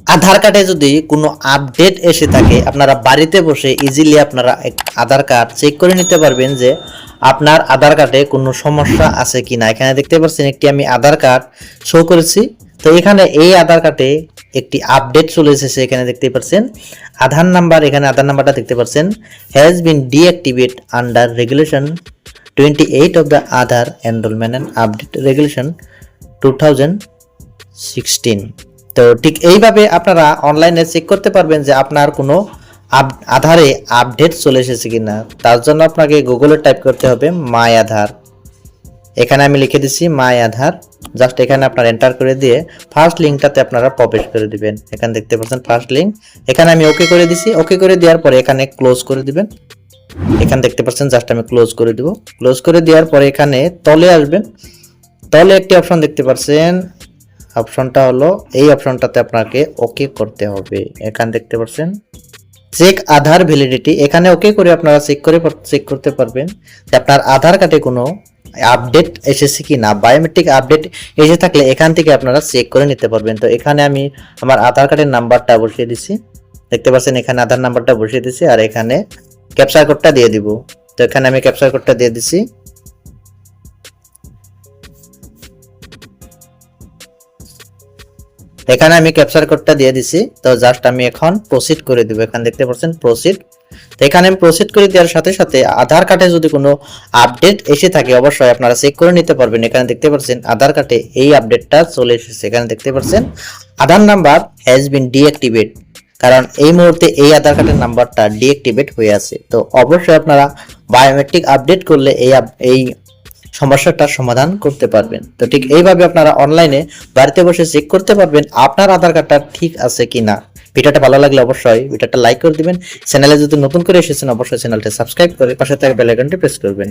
আধার কার্ডে যদি কোনো আপডেট এসে থাকে, আপনারা বাড়িতে বসে ইজিলি আপনারা আধার কার্ড চেক করে নিতে পারবেন যে আপনার আধার কার্ডে কোনো সমস্যা আছে কিনা। এখানে দেখতে পাচ্ছেন একটি আমি আধার কার্ড শো করেছি। তো এখানে এই আধার কার্ডে একটি আপডেট চলে এসেছে। এখানে দেখতে পাচ্ছেন আধার নাম্বার, এখানে আধার নাম্বারটা দেখতে পাচ্ছেন has been deactivate under regulation 28 of the Aadhaar enrolment and update regulation 2016। তো ঠিক এইভাবে আপনারা অনলাইনে চেক করতে পারবেন যে আপনার কোনো আধারে আপডেট চলে এসেছে কিনা। তার জন্য আপনাকে গুগলে টাইপ করতে হবে মাই আধার। এখানে আমি লিখে দিচ্ছি মাই আধার। জাস্ট এখানে আপনারা এন্টার করে দিয়ে ফার্স্ট লিঙ্কটাতে আপনারা প্রবেশ করে দিবেন। এখানে দেখতে পাচ্ছেন ফার্স্ট লিঙ্ক, এখানে আমি ওকে করে দিছি। ওকে করে দেওয়ার পরে এখানে ক্লোজ করে দিবেন। এখানে দেখতে পাচ্ছেন জাস্ট আমি ক্লোজ করে দিব। ক্লোজ করে দেওয়ার পরে এখানে তলে আসবেন। তলে একটি অপশন দেখতে পাচ্ছেন, অপশনটা হলো এই অপশনটাতে আপনাকে ওকে করতে হবে। এখানে দেখতে পাচ্ছেন চেক আধার ভ্যালিডিটি, এখানে ওকে করে আপনারা চেক করতে পারবেন যে আপনার আধার কার্ডে কোনো আপডেট এসেছে কি না। বায়োমেট্রিক আপডেট এসে থাকলে এখান থেকে আপনারা চেক করে নিতে পারবেন। তো এখানে আমি আমার আধার কার্ডের নাম্বারটা বসিয়ে দিছি। দেখতে পাচ্ছেন এখানে আধার নাম্বারটা বসিয়ে দিছি আর এখানে ক্যাপচার কোডটা দিয়ে দিব। তো এখানে আমি ক্যাপচার কোডটা দিয়ে দিছি। এখানে আমি ক্যাপচার কোডটা দিয়ে দিছি। তো জাস্ট আমি এখন প্রসিড করে দিব। এখানে দেখতে পাচ্ছেন প্রসিড। তো এখানে আমি প্রসিড করে দেওয়ার সাথে সাথে আধার কার্ডে যদি কোনো আপডেট এসে থাকে অবশ্যই আপনারা চেক করে নিতে পারবেন। এখানে দেখতে পাচ্ছেন আধার কার্ডে এই আপডেটটা চলে এসেছে। এখানে দেখতে পাচ্ছেন আধার নাম্বার হ্যাজ বিন ডিঅ্যাক্টিভেট, কারণ এই মুহূর্তে এই আধার কার্ডের নাম্বারটা ডিঅ্যাক্টিভেট হয়ে আছে। তো অবশ্যই আপনারা বায়োমেট্রিক আপডেট করলে এই সমস্যাটার সমাধান করতে পারবেন। তো ঠিক এইভাবে আপনারা অনলাইনে বাড়িতে বসে চেক করতে পারবেন আপনার আধার কার্ডটা ঠিক আছে কিনা। ভিডিওটা ভালো লাগলে অবশ্যই ভিডিওটা লাইক করে দিবেন। চ্যানেলে যদি নতুন করে এসেছেন অবশ্যই চ্যানেলটা সাবস্ক্রাইব করে পাশে থাকা বেল আইকনটি প্রেস করবেন।